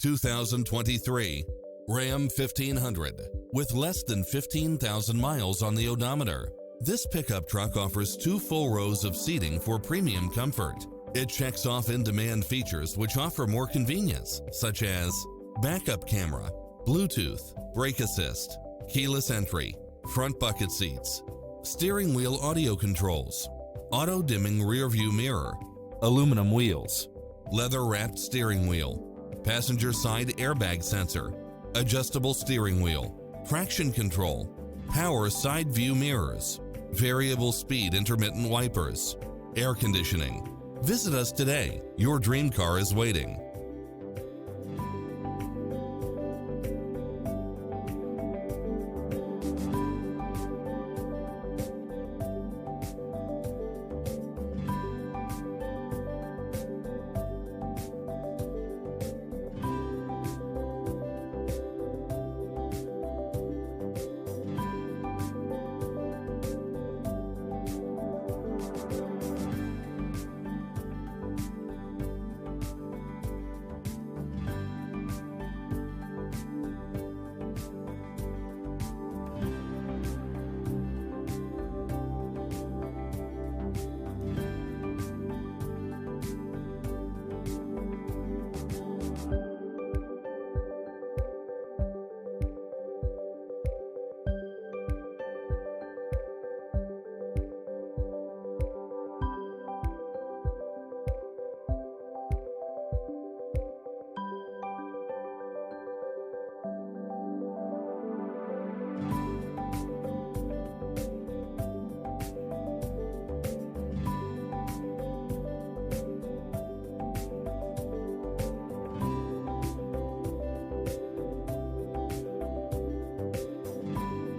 2023 Ram 1500 with less than 15,000 miles on the odometer. This pickup truck offers 2 full rows of seating for premium comfort. It checks off in-demand features which offer more convenience, such as backup camera, Bluetooth, brake assist, keyless entry, front bucket seats, steering wheel audio controls, auto-dimming rear-view mirror, aluminum wheels, leather-wrapped steering wheel, passenger side airbag sensor, adjustable steering wheel, traction control, power side view mirrors, variable speed intermittent wipers, air conditioning. Visit us today. Your dream car is waiting.